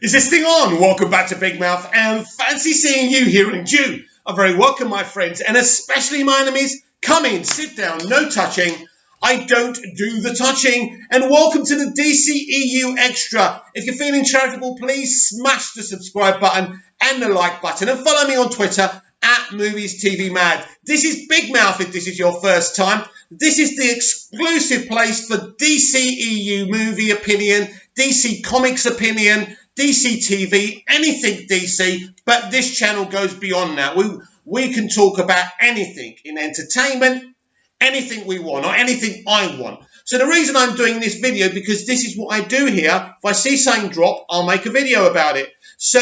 Is this thing on? Welcome back to Big Mouth, and fancy seeing you here in June. A very welcome, my friends, and especially my enemies. Come in, sit down, no touching. I don't do the touching. And welcome to the dceu Extra. If you're feeling charitable, please smash the subscribe button and the like button, and follow me on Twitter at Movies TV Mad. This is Big Mouth if this is your first time. This is the exclusive place for DCEU movie opinion, DC Comics opinion, DC TV, anything DC, but this channel goes beyond that. We can talk about anything in entertainment, anything we want, or anything I want. So the reason I'm doing this video, because this is what I do here. If I see something drop, I'll make a video about it. So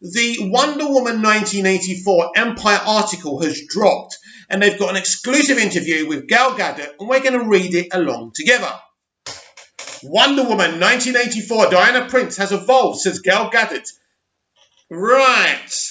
the Wonder Woman 1984 Empire article has dropped, and they've got an exclusive interview with Gal Gadot, and we're going to read it along together. Wonder Woman 1984, Diana Prince has evolved, says Gal Gadot. Right.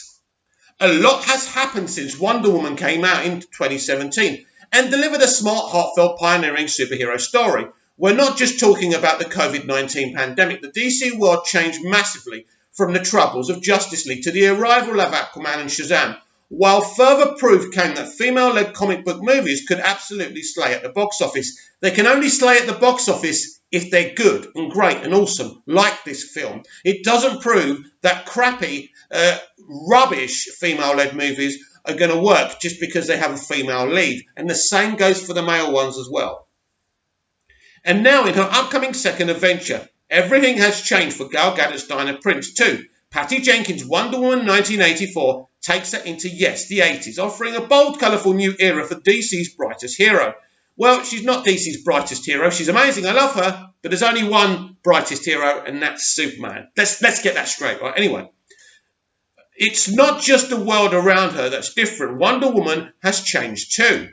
A lot has happened since Wonder Woman came out in 2017 and delivered a smart, heartfelt, pioneering superhero story. We're not just talking about the COVID-19 pandemic. The DC world changed massively from the troubles of Justice League to the arrival of Aquaman and Shazam, while further proof came that female-led comic book movies could absolutely slay at the box office. They can only slay at the box office if they're good and great and awesome, like this film. It doesn't prove that crappy, rubbish female-led movies are going to work just because they have a female lead. And the same goes for the male ones as well. And now in her upcoming second adventure, everything has changed for Gal Gadot's Diana Prince too. Patty Jenkins' Wonder Woman 1984 takes her into, yes, the 80s, offering a bold, colourful new era for DC's brightest hero. Well, she's not DC's brightest hero. She's amazing. I love her. But there's only one brightest hero, and that's Superman. Let's get that straight, right? Anyway, it's not just the world around her that's different. Wonder Woman has changed too.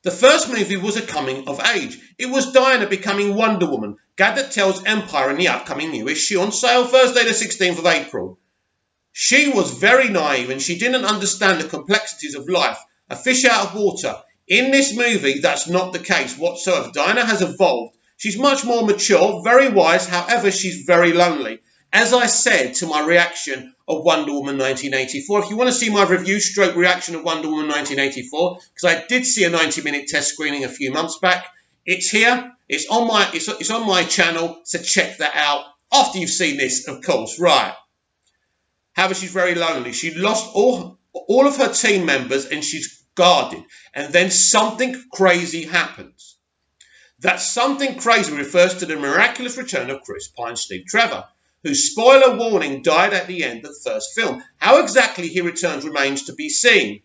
The first movie was a coming of age. It was Diana becoming Wonder Woman. Gadot tells Empire in the upcoming new issue on sale Thursday the 16th of April. She was very naive and she didn't understand the complexities of life, a fish out of water. In this movie, that's not the case whatsoever. Diana has evolved. She's much more mature, very wise, however, she's very lonely. As I said to my reaction of Wonder Woman 1984, if you want to see my review stroke reaction of Wonder Woman 1984, because I did see a 90-minute test screening a few months back, it's here, it's on my channel, so check that out after you've seen this, of course. Right. However, she's very lonely. She lost all of her team members and she's guarded. And then something crazy happens. That something crazy refers to the miraculous return of Chris Pine, Steve Trevor, whose spoiler warning died at the end of the first film. How exactly he returns remains to be seen.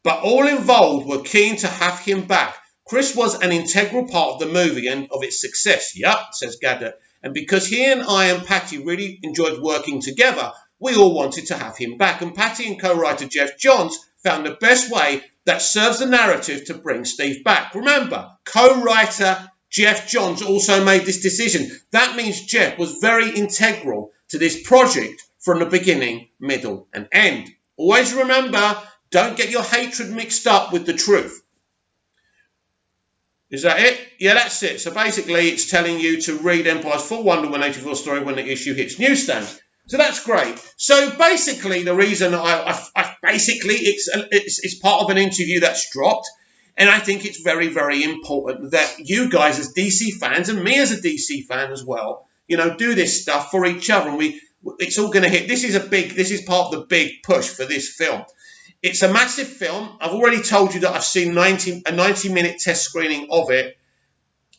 But all involved were keen to have him back. Chris was an integral part of the movie and of its success. Yup, says Gadot. And because he and I and Patty really enjoyed working together, we all wanted to have him back. And Patty and co-writer Jeff Johns found the best way that serves the narrative to bring Steve back. Remember, co-writer Jeff Johns also made this decision. That means Jeff was very integral to this project from the beginning, middle, and end. Always remember, don't get your hatred mixed up with the truth. Is that it? Yeah, that's it. So basically, it's telling you to read Empire's full Wonder Woman 84 story when the issue hits newsstands. So that's great. So basically, the reason it's part of an interview that's dropped. And I think it's very, very important that you guys as DC fans and me as a DC fan as well, do this stuff for each other. And it's all going to hit. This is part of the big push for this film. It's a massive film. I've already told you that I've seen a 90-minute test screening of it.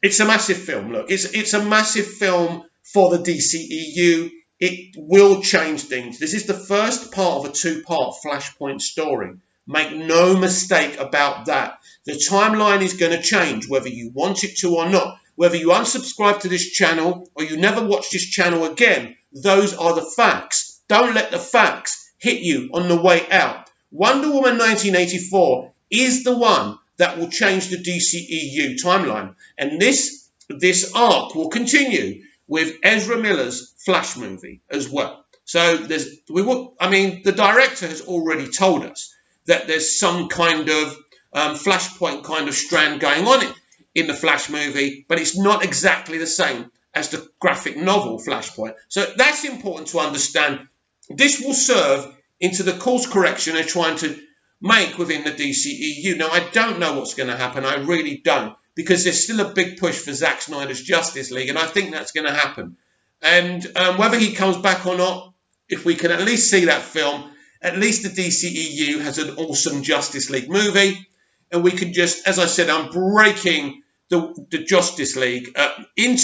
It's a massive film. Look, it's a massive film for the DCEU. It will change things. This is the first part of a two-part Flashpoint story. Make no mistake about that. The timeline is going to change, whether you want it to or not. Whether you unsubscribe to this channel or you never watch this channel again, those are the facts. Don't let the facts hit you on the way out. Wonder Woman 1984 is the one that will change the DCEU timeline. And this arc will continue with Ezra Miller's Flash movie as well. So the director has already told us that there's some kind of Flashpoint kind of strand going on in the Flash movie, but it's not exactly the same as the graphic novel Flashpoint. So that's important to understand. This will serve into the course correction they're trying to make within the DCEU. Now, I don't know what's going to happen. I really don't, because there's still a big push for Zack Snyder's Justice League, and I think that's going to happen. And whether he comes back or not, if we can at least see that film, at least the DCEU has an awesome Justice League movie, and we can just, as I said, I'm breaking the Justice League in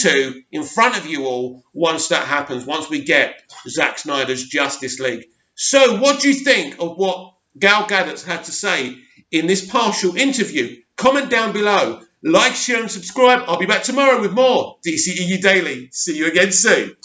front of you all once that happens, once we get Zack Snyder's Justice League. So what do you think of what Gal Gadot had to say in this partial interview? Comment down below. Like, share and subscribe. I'll be back tomorrow with more DCEU Daily. See you again soon.